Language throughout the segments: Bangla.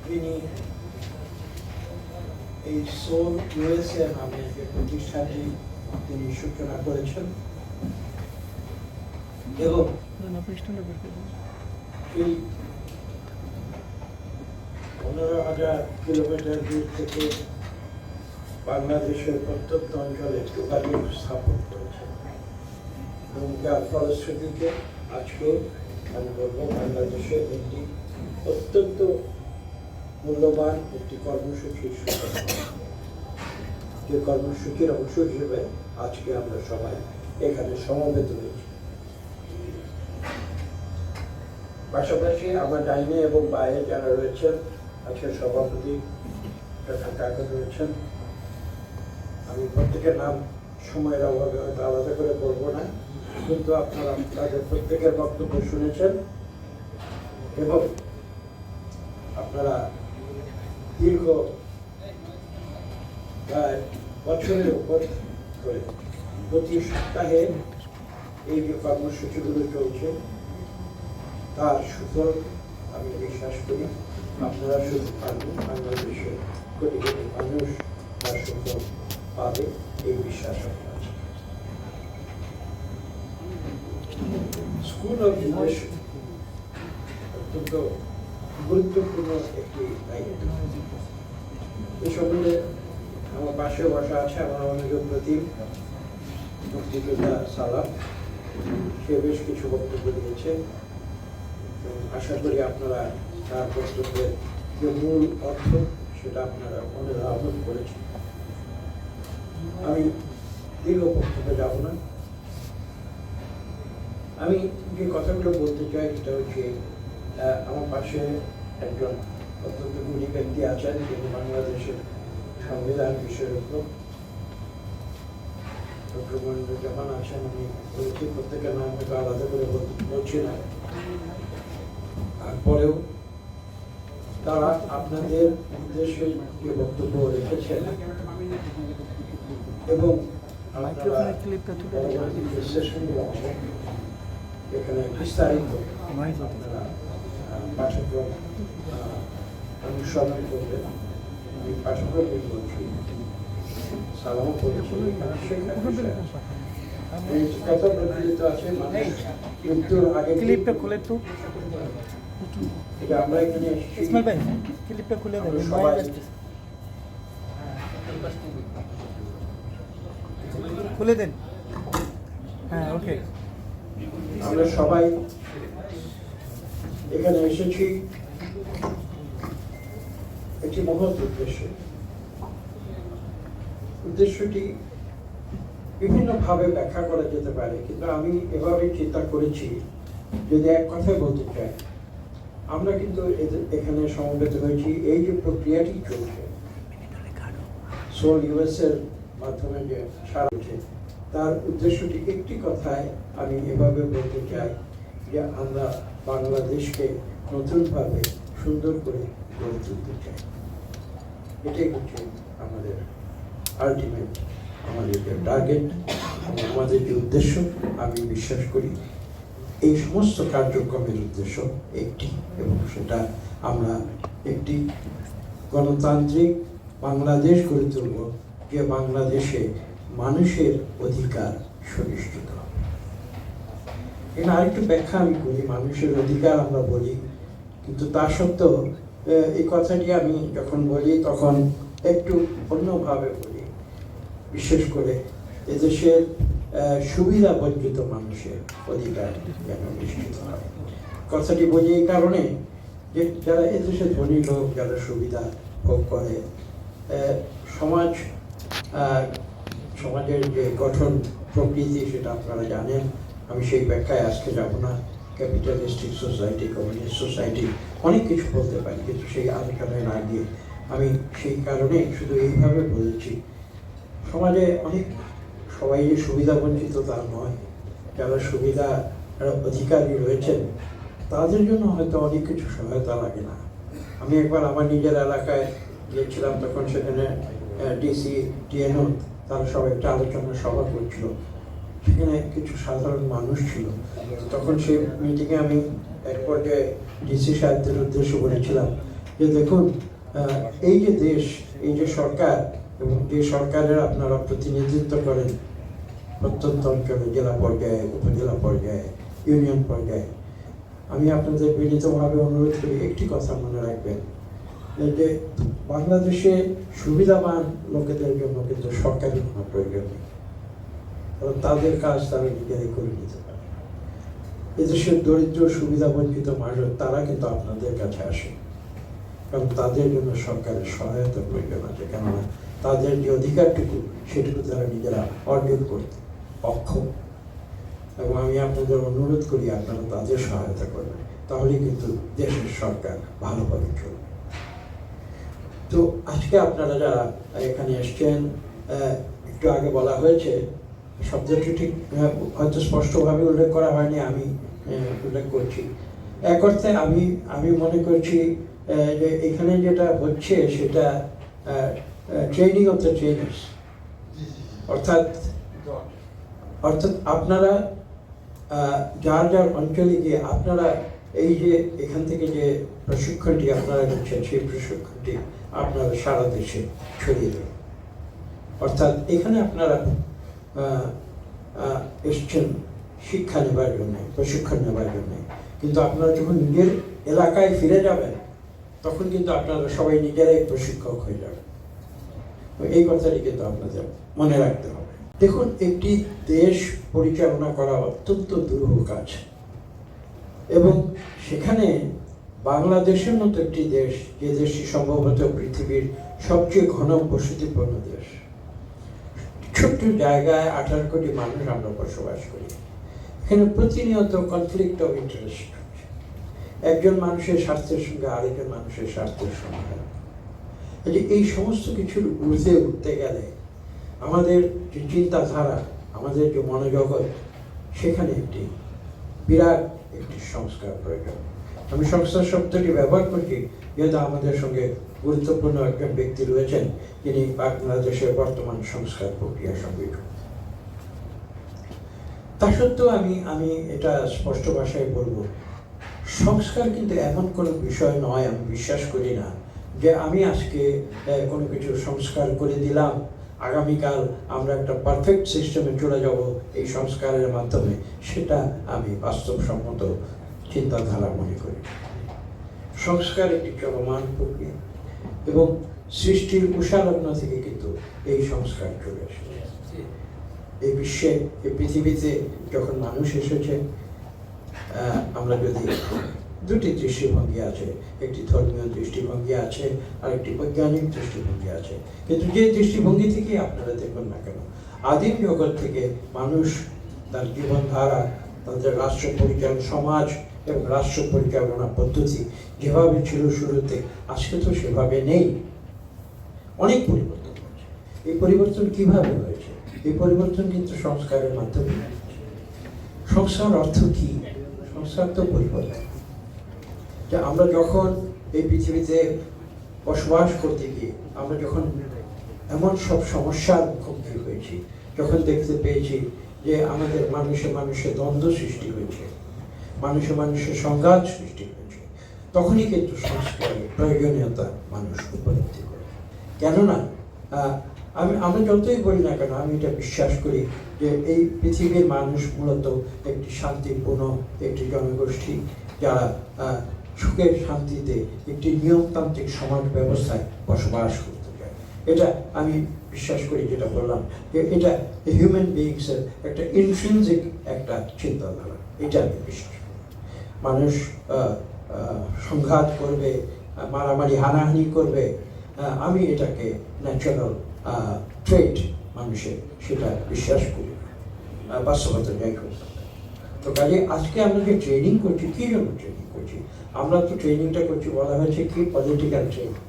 তিনি এই সোল ইউএসএ নামে যে প্রতিষ্ঠানটি তিনি সূচনা করেছেন এবং এই 15,000 কিলোমিটার দূর থেকে বাংলাদেশের প্রত্যন্ত অঞ্চলে যোগাযোগ স্থাপন করেছেন এবং যার ফলশ্রুতিতে আজকে আমি বলব বাংলাদেশে একটি অত্যন্ত মূল্যবান একটি কর্মসূচির সূচনা, যে কর্মসূচির অংশ হিসেবে আজকে আমরা সবাই এখানে সমবেত হয়েছি। পাশাপাশি আমার ডাইনে এবং বাইরে যারা রয়েছেন, আজকে সভাপতি কাকা রয়েছেন, আমি প্রত্যেকের নাম সময়ের অভাবে হয়তো আলাদা করে বলবো না, কিন্তু আপনারা তাদের প্রত্যেকের বক্তব্য শুনেছেন এবং আপনারা দীর্ঘ প্রায় বছরের উপর করে প্রতি সপ্তাহে এই যে কর্মসূচিগুলো চলছে তার সুফল আমি বিশ্বাস করি আপনারা শুধু পারবেন, বাংলাদেশের কোটি কোটি মানুষ তার সুফল পাবে এই বিশ্বাস আমার আছে। স্কুল অফ লিডারশিপ অত্যন্ত গুরুত্বপূর্ণ একটি দায়িত্ব। এই সম্বন্ধে আমার পাশে বসা আছে আমার অনুযোগ প্রতিম মুক্তিযোদ্ধা সালাম, সে বেশ কিছু বক্তব্য দিয়েছে। আশা করি আপনারা তার বক্তব্যের যে মূল অর্থ সেটা আপনারা মনে ধারণ করেছেন। আমি দীর্ঘ বক্তব্যে যাব না, আমি যে কথাগুলো বলতে চাই সেটা হচ্ছে আমার পাশে একজন অত্যন্ত গুণী ব্যক্তি আছেন, যিনি বাংলাদেশের সংবিধান বিশেষজ্ঞ ডক্টর মনিরুজ্জামান আছেন। আমি বলেছি প্রত্যেকের নাম হয়তো আলাদা করে বলছি না, তারপরেও তারা আপনাদের উদ্দেশ্যে যে বক্তব্য রেখেছেন এবং এখানে বিস্তারিত আপনারা পাঠ্যক্রম অনুসরণ করবেন। আমি পাঠ্যক্রম বলছি, সালামও করেছি, কথা প্রচলিত আছে মানুষ মৃত্যুর আগে ক্লিপটা খুলে তো এটা আমরা এখানে ইসমাইল ভাই ক্লিপটা খুলে দেন, খুলে দেন। হ্যাঁ, ওকে। আমরা সবাই এখানে এসেছি একটি মহৎ উদ্দেশ্যে। উদ্দেশ্যটি বিভিন্নভাবে ব্যাখ্যা করা যেতে পারে, কিন্তু আমি এভাবে চিন্তা করেছি, যদি এক কথায় বলতে চাই, আমরা কিন্তু এখানে সমবেত হয়েছি এই যে প্রক্রিয়াটি চলছে সোল ইউএসএর মাধ্যমে যে সারা উঠে, তার উদ্দেশ্যটি একটি কথায় আমি এভাবে বলতে চাই যে আমরা বাংলাদেশকে নতুনভাবে সুন্দর করে গড়ে তুলতে চাই। এটাই হচ্ছে আমাদের আলটিমেট, আমাদের যে টার্গেট, আমাদের যে উদ্দেশ্য। আমি বিশ্বাস করি এই সমস্ত কার্যক্রমের উদ্দেশ্য একটি, এবং সেটা আমরা একটি গণতান্ত্রিক বাংলাদেশ গড়ে তুলব, যে বাংলাদেশে মানুষের অধিকার সুনিশ্চিত হবে। এর আরেকটু ব্যাখ্যা আমি করি। মানুষের অধিকার আমরা বলি, কিন্তু তা সত্ত্বেও এই কথাটি আমি যখন বলি তখন একটু অন্যভাবে বলি। বিশেষ করে এদেশের সুবিধা বঞ্চিত মানুষের অধিকার যেন নিশ্চিত হয়। কথাটি বলি এই কারণে যে যারা এদেশের ধনী লোক, যারা সুবিধা ভোগ করে, সমাজের যে গঠন প্রকৃতি সেটা আপনারা জানেন, আমি সেই ব্যাখ্যায় আজকে যাব না। ক্যাপিটালিস্টিক সোসাইটি, কমিউনিস্ট সোসাইটি, অনেক কিছু বলতে পারি, কিন্তু সেই আলোচনায় না গিয়ে আমি সেই কারণে শুধু এইভাবে বলেছি, সমাজে অনেক সবাই যে সুবিধা বঞ্চিত তা নয়। যারা সুবিধা অধিকারী রয়েছেন তাদের জন্য হয়তো অনেক কিছু সহায়তা লাগে না। আমি একবার আমার নিজের এলাকায় গিয়েছিলাম, তখন সেখানে ডিসি, টিএনও তারা সবাই একটা আলোচনা সভা করছিল। সেখানে কিছু সাধারণ মানুষ ছিল। তখন সেই মিটিংয়ে আমি এক পর্যায়ে ডিসি সাহেবদের উদ্দেশ্য বলেছিলাম যে দেখুন এই যে দেশ, এই যে সরকার এবং যে সরকারের আপনারা প্রতিনিধিত্ব করেন প্রত্যন্ত অঞ্চলে, জেলা পর্যায়ে, উপজেলা পর্যায়ে, ইউনিয়ন পর্যায়ে, আমি আপনাদের বিনীতভাবে অনুরোধ করি একটি কথা মনে রাখবেন, যে বাংলাদেশে সুবিধাবান লোকেদের জন্য কিন্তু সরকারের কোনো প্রয়োজন নেই, কারণ তাদের কাজ তারা নিজেরাই করে নিতে পারে। এদেশের দরিদ্র সুবিধা বঞ্চিত মানুষ তারা কিন্তু আপনাদের কাছে আসে, কারণ তাদের জন্য সরকারের সহায়তা প্রয়োজন আছে, কেননা তাদের যে অধিকারটুকু সেটুকু তারা নিজেরা অর্জন করতে অক্ষম। এবং আমি আপনাদের অনুরোধ করি আপনারা তাদের সহায়তা করবেন, তাহলেই কিন্তু দেশের সরকার ভালোভাবে চলবে। তো আজকে আপনারা যারা এখানে এসছেন, একটু আগে বলা হয়েছে, শব্দটি ঠিক হয়তো স্পষ্টভাবে উল্লেখ করা হয়নি, আমি উল্লেখ করছি। এক অর্থে আমি মনে করছি যে এখানে যেটা হচ্ছে সেটা ট্রেনিং অফ দ্য ট্রেনার্স, অর্থাৎ আপনারা যার যার অঞ্চলে গিয়ে আপনারা এই যে এখান থেকে যে প্রশিক্ষণটি আপনারা নিচ্ছেন সেই প্রশিক্ষণটি আপনারা সারা দেশে ছড়িয়ে দেবেন। অর্থাৎ এখানে আপনারা এসছেন শিক্ষা নেবার জন্য, প্রশিক্ষণ নেবার জন্য, কিন্তু আপনারা যখন নিজের এলাকায় ফিরে যাবেন তখন কিন্তু আপনারা সবাই নিজেরাই প্রশিক্ষক হয়ে যাবেন। এই কথাটি কিন্তু আপনাদের মনে রাখতে হবে। দেখুন, একটি দেশ পরিচালনা করা অত্যন্ত দুরূহ কাজ, এবং সেখানে বাংলাদেশের মতো একটি দেশ, যে দেশটি সম্ভবত পৃথিবীর সবচেয়ে ঘন বসতিপূর্ণ দেশ, ছোট্ট জায়গায় 18 কোটি মানুষ আমরা বসবাস করি, এখানে প্রতিনিয়ত কনফ্লিক্ট অফ ইন্টারেস্ট, একজন মানুষের স্বার্থের সঙ্গে আরেকজন মানুষের স্বার্থের সংঘাত। এই সমস্ত কিছুর ঊর্ধ্বে উঠতে গেলে আমাদের যে চিন্তাধারা, আমাদের যে মনোজগৎ, সেখানে একটি বিরাট একটি সংস্কার প্রয়োজন। আমি সংস্কার শব্দটি ব্যবহার করছি যেহেতু আমাদের সঙ্গে গুরুত্বপূর্ণ একজন ব্যক্তি রয়েছেন যিনি বাংলাদেশের বর্তমান সংস্কার প্রক্রিয়ার সঙ্গে যুক্ত। তা সত্ত্বেও আমি এটা স্পষ্ট ভাষায় বলবো, সংস্কার কিন্তু এমন কোনো বিষয় নয়, আমি বিশ্বাস করি না যে আমি আজকে কোনো কিছু সংস্কার করে দিলাম, আগামীকাল আমরা একটা পারফেক্ট সিস্টেমে চলে যাব এই সংস্কারের মাধ্যমে। সেটা আমি বাস্তবসম্মত চিন্তাধারা মনে করি। সংস্কার একটি চলমান প্রক্রিয়া, এবং সৃষ্টির উষালগ্ন থেকে কিন্তু এই সংস্কার চলে এসেছে। এই বিশ্বে, এই পৃথিবীতে যখন মানুষ এসেছে, আমরা যদি দুটি দৃষ্টিভঙ্গি আছে, একটি ধর্মীয় দৃষ্টিভঙ্গি আছে আর একটি বৈজ্ঞানিক দৃষ্টিভঙ্গি আছে, কিন্তু যে দৃষ্টিভঙ্গি থেকে আপনারা দেখুন না কেন, আদিম জগৎ থেকে মানুষ তার জীবনধারা, তাদের রাষ্ট্র পরিচালনা, সমাজ এবং রাষ্ট্র পরিচালনা পদ্ধতি যেভাবে ছিল শুরুতে, আজকে তো সেভাবে নেই, অনেক পরিবর্তন হয়েছে। এই পরিবর্তন কিভাবে হয়েছে? এই পরিবর্তন কিন্তু সংস্কারের মাধ্যমে। সংস্কার অর্থ কি? সংস্কার তো পরিবর্তন। যে আমরা যখন এই পৃথিবীতে বসবাস করতে গিয়ে আমরা যখন এমন সব সমস্যার মুখোমুখি হয়েছি, যখন দেখতে পেয়েছি যে আমাদের মানুষে মানুষে দ্বন্দ্ব সৃষ্টি হয়েছে, মানুষে মানুষের সংঘাত সৃষ্টি হয়েছে, তখনই কিন্তু সংস্কারের প্রয়োজনীয়তা মানুষ উপলব্ধি করে। কেননা আমরা যতই বলি না কেন, আমি এটা বিশ্বাস করি যে এই পৃথিবীর মানুষ মূলত একটি শান্তিপূর্ণ একটি জনগোষ্ঠী, যারা সুখে শান্তিতে একটি নিয়মতান্ত্রিক সমাজ ব্যবস্থায় বসবাস করতে চায়। এটা আমি বিশ্বাস করি, যেটা বললাম যে এটা হিউম্যান বিইংসের একটা ইন্ট্রিনসিক একটা চিন্তাধারা, এটা আমি বিশ্বাস করি। মানুষ সংঘাত করবে, মারামারি হানাহানি করবে, আমি এটাকে ন্যাচারাল ট্রেট মানুষের, সেটা বিশ্বাস করি, বাস্তবতা যাই হোক। তো কাজে আজকে আমরা যে ট্রেনিং করছি, কী জন্য ট্রেনিং করছি? আমরা তো ট্রেনিংটা করছি, বলা হয়েছে কি পলিটিক্যাল ট্রেনিং।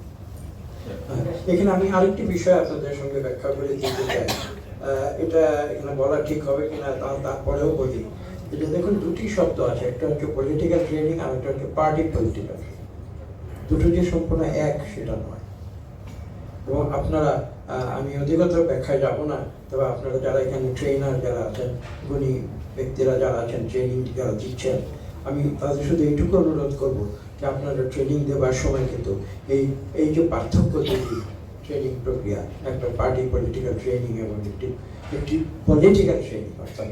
এখানে আমি আরেকটি বিষয় আপনাদের সঙ্গে ব্যাখ্যা করে দিতে চাই, এটা এখানে বলা ঠিক হবে কিনা তারপরেও বলি। এটা দেখুন, দুটি শব্দ আছে, একটা হচ্ছে পলিটিক্যাল ট্রেনিং আর একটা হচ্ছে পার্টি পলিটিক্যাল ট্রেনিং। দুটো যে সম্পূর্ণ এক সেটা নয়। এবং আপনারা, আমি অধিকতর ব্যাখ্যায় যাব না, তবে আপনারা যারা এখানে ট্রেনার যারা আছেন, গুণী ব্যক্তিরা যারা আছেন, ট্রেনিং যারা দিচ্ছেন, আমি তাদের শুধু এইটুকু অনুরোধ করবো যে যে আপনারা ট্রেনিং দেওয়ার সময় কিন্তু এই যে পার্থক্য তৈরি ট্রেনিং প্রক্রিয়া, একটা পার্টি পলিটিক্যাল ট্রেনিং এবং একটি পলিটিক্যাল ট্রেনিং অর্থাৎ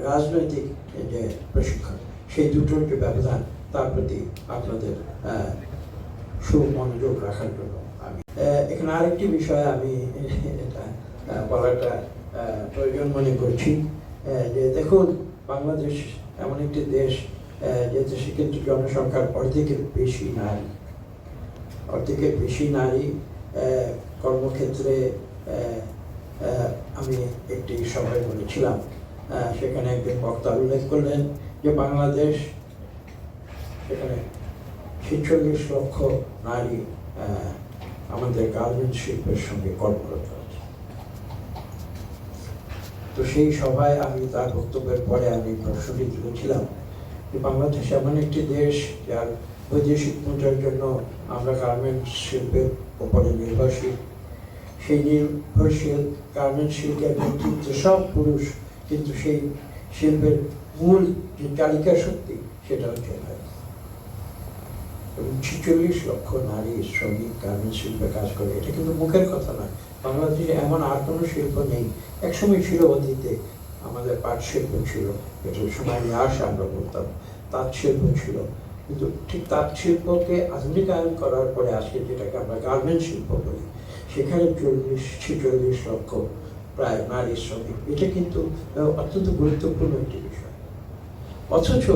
রাজনৈতিক যে প্রশিক্ষণ, সেই দুটোর যে ব্যবধান তার প্রতি আপনাদের সুমনোযোগ রাখার জন্য আমি এখানে আরেকটি বিষয় আমি এটা বলাটা প্রয়োজন মনে করছি যে দেখুন, বাংলাদেশ এমন একটি দেশ যে দেশে কিন্তু জনসংখ্যার অর্ধেকের বেশি নারী কর্মক্ষেত্রে। আমি একটি সভায় বলেছিলাম, সেখানে একজন বক্তা উল্লেখ করলেন যে বাংলাদেশ সেখানে 46 লক্ষ নারী আমাদের গার্মেন্টস শিল্পের সঙ্গে কর্মরত আছে। তো সেই সভায় আমি তার বক্তব্যের পরে আমি প্রশ্নটি তুলেছিলাম যে বাংলাদেশ এমন একটি দেশ যার বৈদেশিক মুদ্রার জন্য আমরা গার্মেন্টস শিল্পের উপরে নির্ভরশীল। সেই নির্ভরশীল গার্মেন্টস শিল্পের নেতৃত্ব সব পুরুষ, কিন্তু সেই শিল্পের মূল যে চালিকা শক্তি সেটা হচ্ছে নারী। এবং 46 লক্ষ নারী শ্রমিক গার্মেন্টস শিল্পে কাজ করে। এটা কিন্তু মুখের কথা নয়। বাংলাদেশে এমন আর কোনো শিল্প নেই। একসময় ছিল, অতীতে আমাদের পাট শিল্প ছিল, এটা সময় নিয়ে আসে আমরা বলতাম, তাঁত শিল্প ছিল, কিন্তু ঠিক তাঁত শিল্পকে আধুনিকায়ন করার পরে আজকে যেটাকে আমরা গার্মেন্টস শিল্প বলি, সেখানে 46 লক্ষ প্রায় নারী শ্রমিক। এটা কিন্তু অত্যন্ত গুরুত্বপূর্ণ একটি বিষয়। অথচ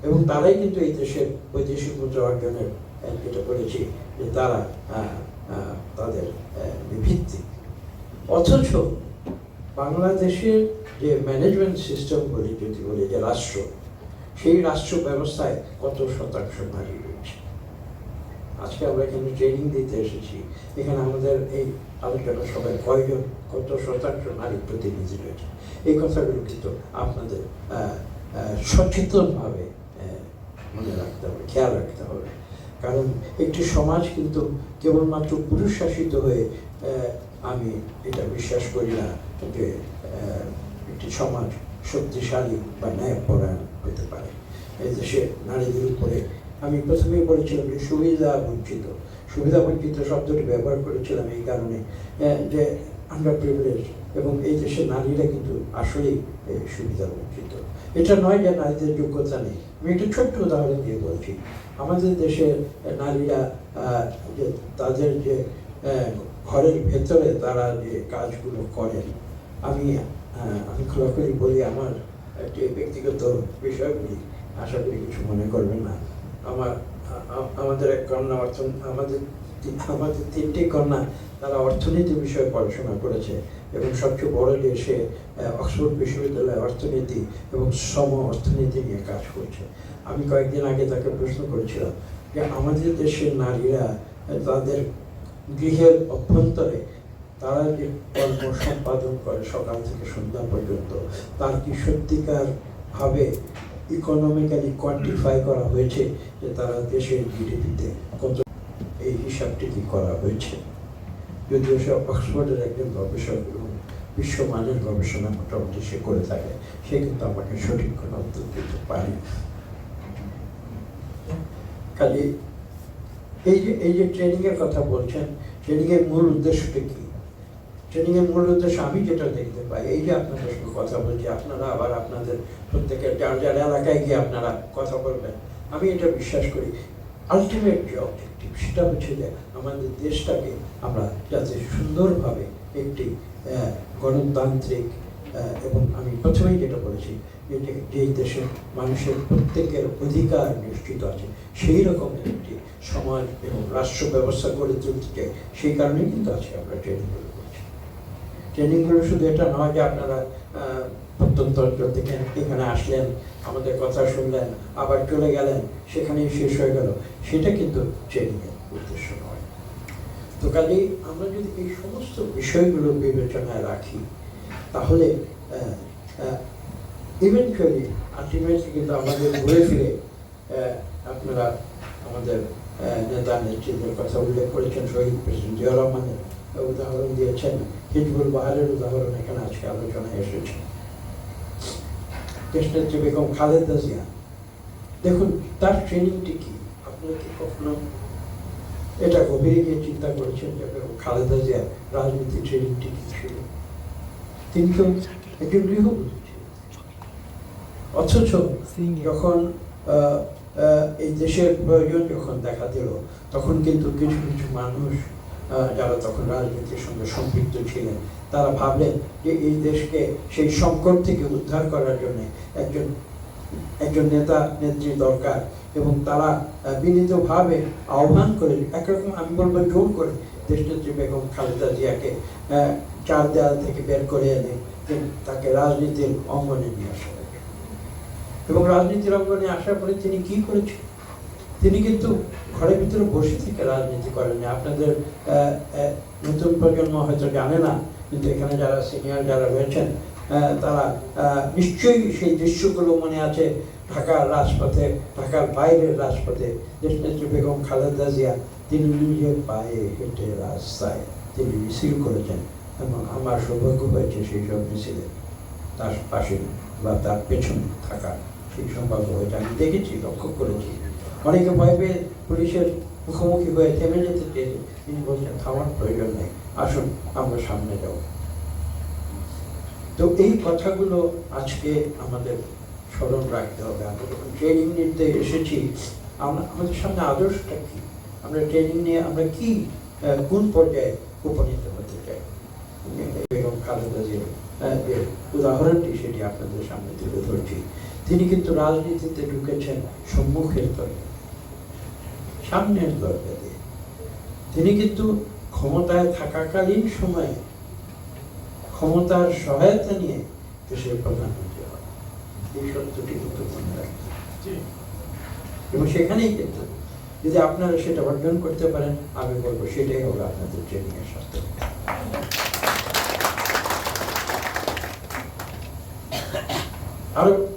এবং তারাই কিন্তু এই দেশের বৈদেশিক মুদ্রা অর্জনের যেটা বলেছি যে তারা তাদের ভিত্তি। অথচ বাংলাদেশের যে ম্যানেজমেন্ট সিস্টেম বলি, যদি বলি যে রাষ্ট্র, সেই রাষ্ট্র ব্যবস্থায় কত শতাংশ নারী রয়েছে। আজকে আমরা এখানে ট্রেনিং দিতে এসেছি, এখানে আমাদের এই আলোচনা সবাই কয়জন, কত শতাংশ নারী প্রতিনিধি রয়েছে, এই কথাগুলো কিন্তু আপনাদের সচেতনভাবে মনে রাখতে হবে, খেয়াল রাখতে হবে। কারণ একটি সমাজ কিন্তু কেবলমাত্র পুরুষ শাসিত হয়ে আমি এটা বিশ্বাস করি না যে একটি সমাজ শক্তিশালী বা ন্যায়পরায়ণ হতে পারে। এই দেশে নারীদের উপরে আমি প্রথমেই বলেছিলাম যে সুবিধা বঞ্চিত শব্দটি ব্যবহার করেছিলাম এই কারণে যে আন্ডার প্রিভিলেজ, এবং এই দেশের নারীরা কিন্তু আসলেই সুবিধা বঞ্চিত। এটা নয় যে নারীদের যোগ্যতা নেই। আমি একটা ছোট্ট উদাহরণ দিয়ে বলছি। আমাদের দেশের নারীরা যে তাদের যে ঘরের ভেতরে তারা যে কাজগুলো করেন, আমি খোলাখুলি বলি, আমার একটি ব্যক্তিগত বিষয় বলি, আশা করি কিছু মনে করবেন না। আমাদের এক কন্যা আমাদের 3টি কন্যা, তারা অর্থনীতি বিষয়ে পড়াশোনা করেছে এবং সবচেয়ে বড় যে সে অক্সফোর্ড বিশ্ববিদ্যালয়ে অর্থনীতি এবং শ্রম অর্থনীতি নিয়ে কাজ করছে। আমি কয়েকদিন আগে তাকে প্রশ্ন করেছিলাম যে আমাদের দেশের নারীরা তাদের গৃহের অভ্যন্তরে তারা যে কর্ম সম্পাদন করে সকাল থেকে সন্ধ্যা পর্যন্ত, তার কি সত্যিকার ভাবে ইকোনমিক্যালি কোয়ান্টিফাই করা হয়েছে যে তারা দেশের জিডিপিতে কত, এই হিসাবটি কি করা হয়েছে? যদিও সে অক্সফোর্ডের একজন গবেষক এবং বিশ্বমানের গবেষণা মোটামুটি সে করে থাকে, সে কিন্তু আমাকে সঠিক কোনো উত্তর দিতে পারে। কাজে এই যে ট্রেনিংয়ের কথা বলছেন, ট্রেনিংয়ের মূল উদ্দেশ্যটা কি? ট্রেনিংয়ের মূল উদ্দেশ্য আমি যেটা দেখতে পাই, এই যে আপনাদের সঙ্গে কথা বলছি, আপনারা আবার আপনাদের প্রত্যেকের যার যার এলাকায় গিয়ে আপনারা কথা বলবেন, আমি এটা বিশ্বাস করি আলটিমেট যে অবজেক্টিভ সেটা হচ্ছে যে আমাদের দেশটাকে আমরা যাতে সুন্দরভাবে একটি গণতান্ত্রিক এবং আমি প্রথমেই যেটা বলেছি যে দেশের মানুষের প্রত্যেকের অধিকার নিশ্চিত আছে, সেই রকমের একটি সমাজ এবং রাষ্ট্র ব্যবস্থা গড়ে তুলতে চাই। সেই কারণেই কিন্তু আজকে আমরা ট্রেনিংগুলো করছি। ট্রেনিংগুলো শুধু এটা নয় যে আপনারা প্রত্যন্ত অঞ্চল থেকে এখানে আসলেন, আমাদের কথা শুনলেন, আবার চলে গেলেন, সেখানেই শেষ হয়ে গেল, সেটা কিন্তু ট্রেনিংয়ের উদ্দেশ্য নয়। তো কাজেই আমরা যদি এই সমস্ত বিষয়গুলো বিবেচনায় রাখি, তাহলে ইভেন্চুয়ালি আলটিমেটলি কিন্তু আমাদের ঘুরে ফিরে আপনারা আমাদের নেতা নেত্রীদের কথা উল্লেখ করেছেন, শহীদ প্রেসিডেন্ট জিয়া রহমানের উদাহরণ দিয়েছেন, হিজবুল বাহারের উদাহরণ এখানে আজকে আলোচনায় এসেছে, দেশনেত্রী বেগম খালেদা জিয়া। দেখুন তার ট্রেনিংটি কি, আপনারা কি কখনো এটা গভীরে গিয়ে চিন্তা করেছেন যে খালেদা জিয়ার রাজনীতি ট্রেনিংটি কি ছিল? তিনি তো একজন গৃহবধূ ছিলেন, অথচ যখন এই দেশের প্রয়োজন যখন দেখা দিল, তখন কিন্তু কিছু কিছু মানুষ যারা তখন রাজনীতির সঙ্গে সম্পৃক্ত ছিলেন, তারা ভাবলেন যে এই দেশকে সেই সংকট থেকে উদ্ধার করার জন্য একজন নেতা নেত্রী দরকার, এবং তারা বিনীতভাবে আহ্বান করে, একরকম আমি বলবো জোর করে, দেশনেত্রী বেগম খালেদা জিয়াকে চার দেয়াল থেকে বের করে এনে তাকে রাজনীতির অঙ্গনে নিয়ে আসা। এবং রাজনীতির অঙ্গনে আসার পরে তিনি কি করেছেন? তিনি কিন্তু ঘরের ভিতরে বসে থেকে রাজনীতি করেননি। আপনাদের নতুন প্রজন্ম হয়তো জানে না, কিন্তু এখানে যারা সিনিয়র যারা রয়েছেন তারা নিশ্চয়ই সেই দৃশ্যগুলো মনে আছে। ঢাকার রাজপথে, ঢাকার বাইরের রাজপথে দেশনেত্রী বেগম খালেদা জিয়া তিনি নিজের পায়ে হেঁটে রাস্তায় তিনি মিছিল করেছেন, এবং আমার সৌভাগ্য হয়েছে সেই সব মিছিলে তার পাশে বা তার পেছনে থাকা সেই সৌভাগ্য হয়েছে। আমি দেখেছি, লক্ষ্য করেছি। অনেকে ভয় পেয়ে পুলিশের মুখোমুখি হয়ে থেমে যেতে চেয়েছে, তিনি বলছেন থামার প্রয়োজন নেই, আসুন আমরা সামনে যাব। তো এই কথাগুলো আজকে আমাদের স্মরণ রাখতে হবে। আমরা যখন ট্রেনিং নিতে এসেছি, আমাদের সামনে আদর্শটা কি, আমরা ট্রেনিং নিয়ে আমরা কি কোন পর্যায়ে উপনীত হতে চাই। বেগম খালেদা জিয়ার যে উদাহরণটি সেটি আপনাদের সামনে তুলে ধরছি। তিনি কিন্তু রাজনীতিতে ঢুকেছেন সম্মুখের দরজা, সামনের দরজা দিয়ে। তিনি কিন্তু ক্ষমতায় থাকাকালীন সময়ে ক্ষমতার সহায়তা নিয়ে দেশের প্রধানমন্ত্রী হয়, এই সত্যটি কিন্তু মনে রাখতে, এবং সেখানেই কিন্তু যদি আপনারা সেটা অর্জন করতে পারেন, আমি বলবো সেটাই হবে আপনাদের ট্রেনিং এর সার্থক।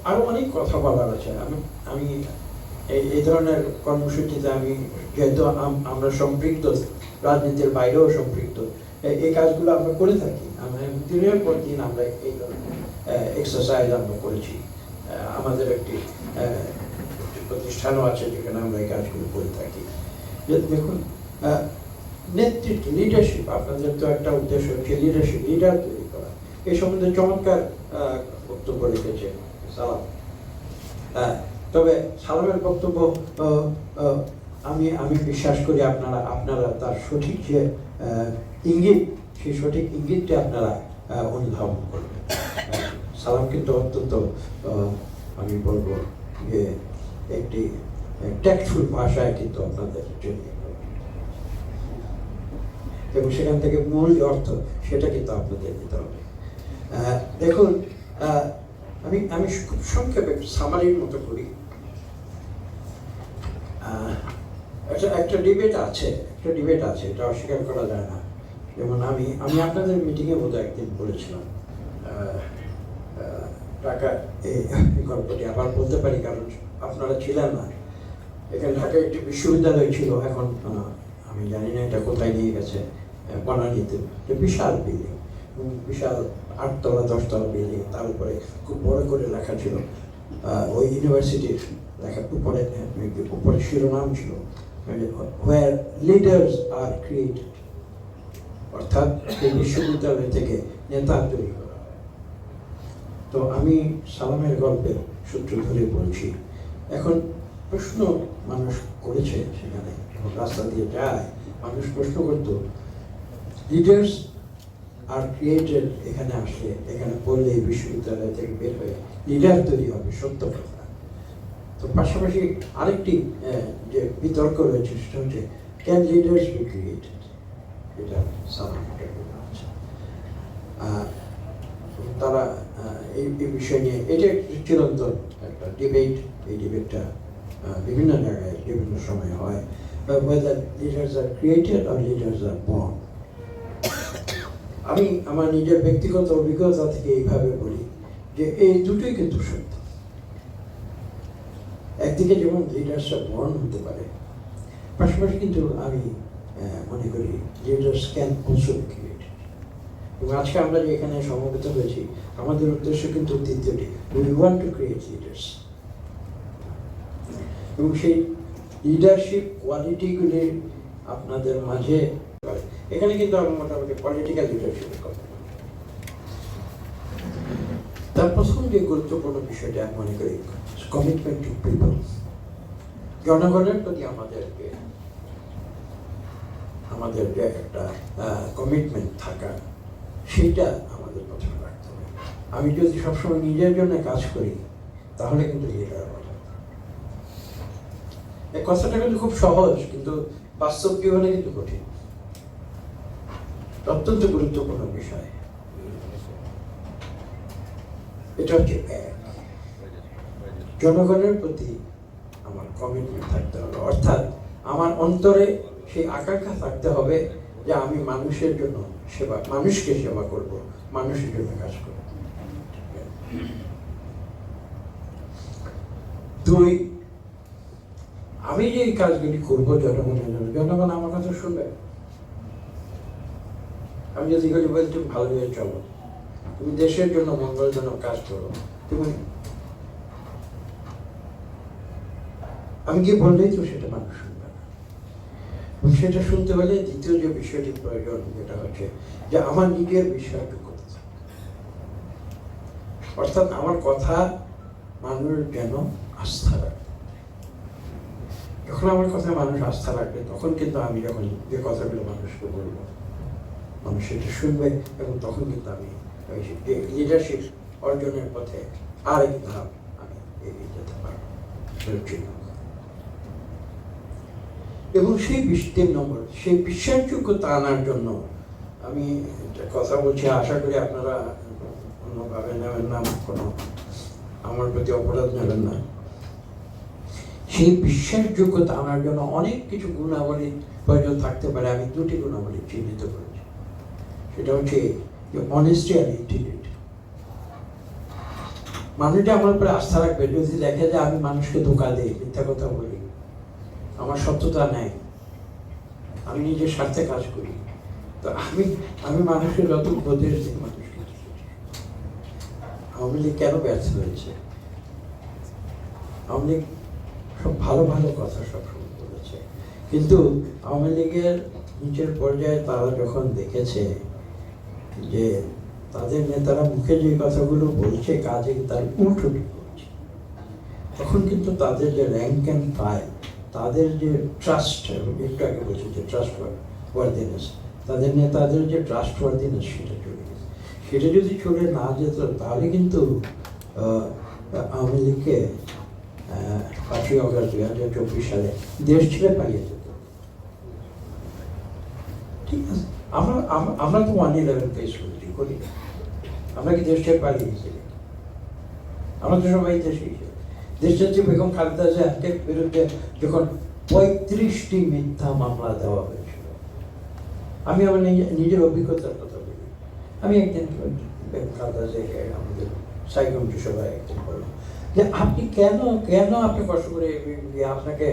আরো অনেক কথা বলার আছে। আমি এই ধরনের কর্মসূচিতে আমি যেহেতু আমরা সম্পৃক্ত, রাজনীতির বাইরেও সম্পৃক্ত, এই কাজগুলো আমরা করে থাকি। আমরা দিনের পর দিন আমরা এই ধরনের এক্সারসাইজ আমরা করেছি। আমাদের একটি প্রতিষ্ঠানও আছে যেখানে আমরা এই কাজগুলো করে থাকি। দেখুন, নেতৃত্ব, লিডারশিপ, আপনাদের তো একটা উদ্দেশ্য হচ্ছে লিডারশিপ, লিডার তৈরি করা। এই সম্বন্ধে চমৎকার বক্তব্য রেখেছে সালাম। তবে সালামের বক্তব্য আমি বিশ্বাস করি আপনারা তার সঠিক যে ইঙ্গিত, সেই সঠিক ইঙ্গিতটা আপনারা অনুধাবন করবেন। সালাম কিন্তু অত্যন্ত আমি বলবো যে একটি ট্যাক্টফুল ভাষায় কিন্তু আপনাদের জন্য, এবং সেখান থেকে মূল যে অর্থ সেটা কিন্তু আপনাদের দিতে হবে। দেখুন, আমি খুব সংক্ষেপে সামারির মতো করি। একটা ডিবেট আছে, এটা অস্বীকার করা যায় না। যেমন আমি আপনাদের মিটিংয়ে বোধহয় একদিন বলেছিলাম, ঢাকা এই গল্পটি আবার বলতে পারি কারণ আপনারা ছিলেন না এখানে। ঢাকায় একটি বিশ্ববিদ্যালয় ছিল, এখন আমি জানি না এটা কোথায় নিয়ে গেছে, বনানীতে। বিশাল বিল্ডিং, বিশাল 8 তলা 10 তলা বিল্ডিং, তার উপরে খুব বড় করে লেখা ছিল ওই ইউনিভার্সিটির লেখা উপরে শিরোনাম ছিল হোয়ার লিডার্স আর ক্রিয়েটেড, অর্থাৎ এই বিশ্ববিদ্যালয় থেকে নেতা তৈরি করা। তো আমি সালামের গল্পের সূত্র ধরে বলছি। এখন প্রশ্ন মানুষ করেছে, সেখানে রাস্তা দিয়ে যায় মানুষ প্রশ্ন করত, লিডার্স আর ক্রিয়েটেড এখানে আসলে, এখানে পড়লে বিশ্ববিদ্যালয় থেকে বের হয়ে লিডার তৈরি হবে, সত্য কথা। তো পাশাপাশি আরেকটি যে বিতর্ক রয়েছে সেটা হচ্ছে ক্যান লিডার্স বি ক্রিয়েটেড, এটা সাধারণত আছে। তারা এই বিষয় নিয়ে এটা একটি চিরন্তন একটা ডিবেট। এই ডিবেটটা বিভিন্ন জায়গায় বিভিন্ন সময় হয়, whether leaders are created or leaders are born. আমি আমার নিজের ব্যক্তিগত অভিজ্ঞতা থেকে এইভাবে বলি যে এই দুটোই কিন্তু সত্য। একদিকে যেমন লিডার্সরা বর্ন হতে পারে, পাশাপাশি কিন্তু আমি মনে করি leaders can also be created. এবং আজকে আমরা যে এখানে সমবেত হয়েছি, আমাদের উদ্দেশ্য কিন্তু তৃতীয়টি, we want to create leaders. এবং সেই লিডারশিপ কোয়ালিটিগুলি আপনাদের মাঝে, এখানে কিন্তু আমি মোটামুটি পলিটিক্যাল লিডারশিপের কথা বলি। তার প্রথম যে গুরুত্বপূর্ণ বিষয়টা আমি মনে করি কমিটমেন্ট টু পিপল, জনগণের প্রতি আমাদের যে একটা কমিটমেন্ট থাকা, সেটা আমাদের প্রথমে রাখতে হবে। আমি যদি সবসময় নিজের জন্য কাজ করি তাহলে কিন্তু লিডার হওয়া যাবে না। এই কথাটা কিন্তু খুব সহজ, কিন্তু বাস্তব জীবনে কিন্তু কঠিন। অত্যন্ত গুরুত্বপূর্ণ বিষয়। এটা হচ্ছে জনগণের প্রতি আমার কমিটমেন্ট থাকতে হবে, অর্থাৎ আমার অন্তরে সেই আকাঙ্ক্ষা থাকতে হবে যে আমি মানুষের জন্য মানুষকে সেবা করব, মানুষের জন্য কাজ করব। দুই, আমি যে কাজগুলি করবো জনগণের জন্য, জনগণ আমার কথা শুনবে। আমি যদি বলি তুমি ভালো হয়ে চলো, তুমি দেশের জন্য মঙ্গলজনক কাজ করো, তুমি আমি কি বললেই তো সেটা মানুষ শুনবে না। সেটা শুনতে হলে দ্বিতীয় যে বিষয়টি প্রয়োজন, যেটা হচ্ছে যে আমার নিজের বিষয়টা করতে হবে। অর্থাৎ আমার কথা মানুষ যেন আস্থা রাখে। যখন আমার কথা মানুষ আস্থা রাখবে, তখন কিন্তু আমি যখন যে কথাগুলো মানুষকে বলবো, মানুষ সেটা শুনবে, এবং তখন কিন্তু আমি যে লিডারশিপ অর্জনের পথে আরেক ধাপ আমি এগিয়ে যেতে পারবো। এবং সেই ৩ নম্বর, সেই বিশ্বাসযোগ্যতা আনার জন্য আমি কথা বলছি, আশা করি আপনারা অন্যভাবে নেবেন না, কোনো আমার প্রতি অপরাধ নেবেন না। সেই বিশ্বাসযোগ্যতা আনার জন্য অনেক কিছু গুণাবলী প্রয়োজন থাকতে পারে। আমি 2টি গুণাবলী চিহ্নিত করেছি। সেটা হচ্ছে যে অনেস্টি আর ইন্টিগ্রিটি। মানুষটা আমার উপরে আস্থা রাখবে যদি দেখে যে আমি মানুষকে ধোঁকা দিই, মিথ্যা কথা বলি, আমার সত্যতা নেই, আমি নিজের স্বার্থে কাজ করি। তো আমি মানুষের যত উপদেশ দিই, মানুষকে আওয়ামী লীগ কেন ব্যর্থ হয়েছে? আওয়ামী লীগ সব ভালো ভালো কথা সবসময় বলেছে, কিন্তু আওয়ামী লীগের নিচের পর্যায়ে তারা যখন দেখেছে যে তাদের নেতারা মুখে যে কথাগুলো বলছে, কাজে তার উল্টোটি বলছে, তখন কিন্তু তাদের যে র্যাঙ্ক অ্যান্ড ফাইল, তাদের যে ট্রাস্ট, একটু আগে বলছে যে ট্রাস্ট ওয়ার্দিনেস, তাদের নেতাদের যে ট্রাস্ট ওয়ার্দিনেস, সেটা চলে গেছে। সেটা যদি চলে না যেত, তাহলে কিন্তু আওয়ামী লীগকে 5ই অগস্ট 2024 সালে দেশ ছেড়ে পালিয়ে যেত। ঠিক আছে, আমরা তো 1/11 ফেস করি, আমরা কি দেশ ছেড়ে পালিয়ে গেছি? আমরা তো সবাই দেশে দেশযাত্রী বেগম খালেদা জিয়ার বিরুদ্ধে যখন 35টি মিথ্যা মামলা দেওয়া হয়েছিল, আমি আমার নিজের অভিজ্ঞতার কথা বলি। আমি একদিন বেগম খালেদা জিয়াকে আমাদের সাই কমিটি সভায় একদিন বললাম যে আপনি কেন আপনি কষ্ট করে আপনাকে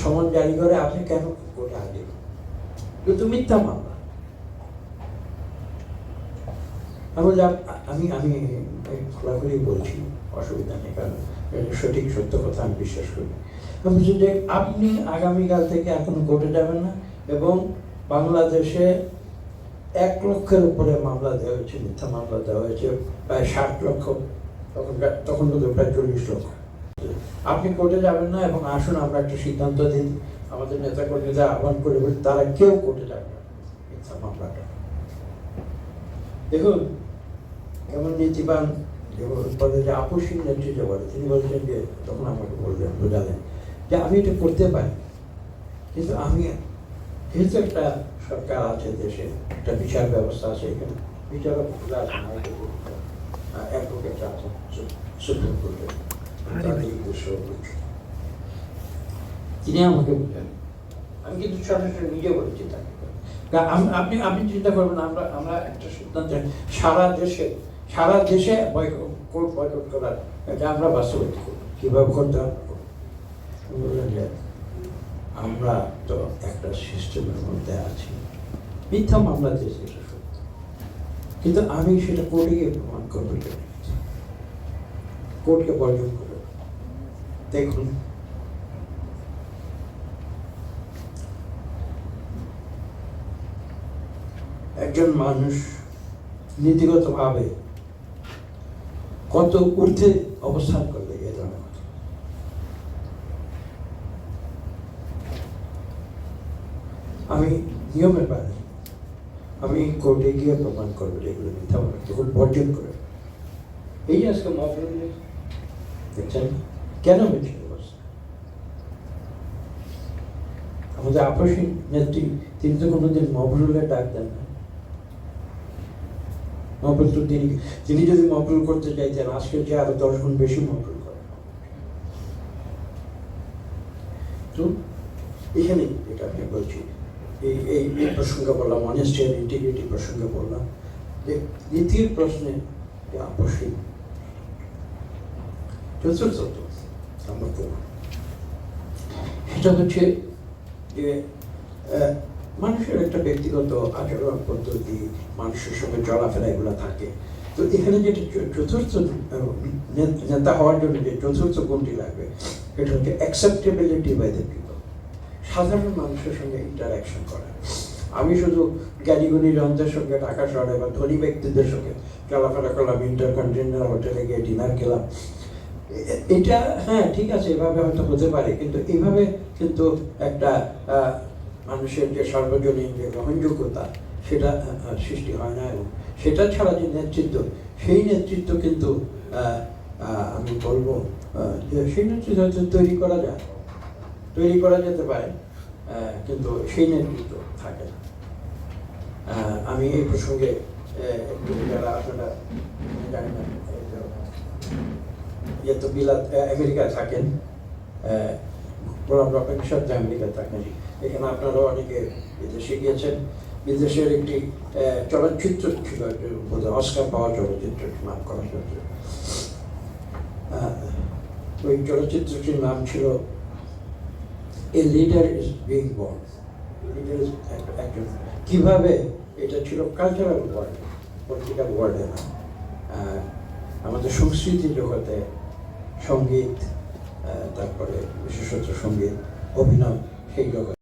সমন জারি করে আপনি কেন কোর্টে হাজির, কিন্তু মিথ্যা মামলা। আমি খোলাখুলি বলছি, অসুবিধা নেই, কারণ সঠিক সত্য কথা আমি বিশ্বাস করি। আমি বলছি যে আপনি আগামীকাল থেকে এখন কোর্টে যাবেন না, এবং বাংলাদেশে 1 লক্ষের উপরে মামলা দেওয়া হয়েছে, মিথ্যা মামলা দেওয়া হয়েছে, প্রায় 60 লক্ষ, তখন তো প্রায় 40 লক্ষ। আপনি কোর্টে যাবেন না, এবং আসুন আমরা একটা সিদ্ধান্ত দিন, আমাদের নেতা কর্মীদের আহ্বান করে বলি তারা কেউ কোর্টে যাবে না মিথ্যা মামলাটা। দেখুন এমন নীতিবান পদে যে আপসীন নেতৃত্ব বলে, তিনি বলছেন যে, তখন আমাকে বোঝালেন যে আমি এটা করতে পারি, কিন্তু আমি যেহেতু একটা সরকার আছে, দেশে একটা বিচার ব্যবস্থা আছে, এখানে বিচারকরা আছেন, অ্যাডভোকেট আছেন সুপ্রিম কোর্টে, তিনি আমাকে বললেন, আমি কিন্তু সরাসরি নিজে বলেছি তাকে, আপনি চিন্তা করবেন, আমরা একটা সিদ্ধান্ত সারা দেশে কোর্ট বয়কট করার এটা আমরা বাস্তবায়িত করব। কীভাবে করতে হবে? বললেন যে আমরা তো একটা সিস্টেমের মধ্যে আছি, মিথ্যা মামলা দিয়েছি, এটা সত্য, কিন্তু আমি সেটা কোর্টে গিয়ে প্রমাণ করবো, কোর্টকে বর্জন করবো। দেখুন একজন মানুষ নীতিগতভাবে কত ঊর্ধ্বে অবস্থান করবে এ ধরনের কথা। আমি নিয়মের বাইরে, আমি কোর্টে গিয়ে প্রমাণ করবো যেগুলো মিথ্যা বলে, তখন বর্জন করে। এই যে আজকে মহফিল দেখছেন কেন মিথ্যে অবস্থা। আমাদের আপসী নেত্রী তিনি তো কোনোদিন মহফিলের ডাক দেন না। মহফিল তো তিনি যদি মহফিল করতে চাইতেন আজকে যে আরো 10 গুণ বেশি মহফিল করেন। তো এখানে এটা আমি বলছি, এই প্রসঙ্গে বললাম, অনেস্টি আর ইন্টিগ্রিটি প্রসঙ্গে বললাম যে নীতির প্রশ্নে যে আপসী চতুর্থ আমার প্রমাণ সেটা হচ্ছে যে মানুষের একটা ব্যক্তিগত আচরণ পদ্ধতি, মানুষের সঙ্গে চলাফেরা এগুলো থাকে। তো এখানে যেটা চতুর্থ নেতা হওয়ার জন্য যে চতুর্থ গুণটি লাগবে এটা হচ্ছে অ্যাকসেপ্টেবিলিটি বাই দ্য পিপল, সাধারণ মানুষের সঙ্গে ইন্টারাকশন করা। আমি শুধু জ্ঞানীগুণী জনদের সঙ্গে ঢাকা শহরে বা ধনী ব্যক্তিদের সঙ্গে চলাফেরা করলাম, ইন্টারকন্টিনেন্টাল হোটেলে গিয়ে ডিনার খেলাম, এটা হ্যাঁ ঠিক আছে, এভাবে হয়তো হতে পারে, কিন্তু এইভাবে কিন্তু একটা মানুষের যে সার্বজনীন যে গ্রহণযোগ্যতা সেটা সৃষ্টি হয় না। এবং সেটা ছাড়া যে নেতৃত্ব, সেই নেতৃত্ব কিন্তু আমি বলবো যে সেই নেতৃত্ব হয়তো তৈরি করা যেতে পারে, কিন্তু সেই নেতৃত্ব থাকে না। আমি এই প্রসঙ্গে যারা আপনারা জানি না তো আমেরিকায় থাকেন, গোলাম রফিক সাহেব যে আমেরিকায় থাকেন, এখানে আপনারা অনেকে বিদেশে গিয়েছেন। বিদেশের একটি চলচ্চিত্র ছিল, বোধহয় অস্কার পাওয়া চলচ্চিত্র, নাম করা চলচ্চিত্র। ওই চলচ্চিত্রটির নাম ছিল a leader is being born. Leader একজন, কিভাবে এটা ছিল কালচারাল ওয়ার্ল্ড, পলিটিক্যাল ওয়ার্ল্ডে না, আমাদের সংস্কৃতি জগতে সঙ্গীত, তারপরে বিশেষত সঙ্গীত, অভিনয়, সেই জগতে।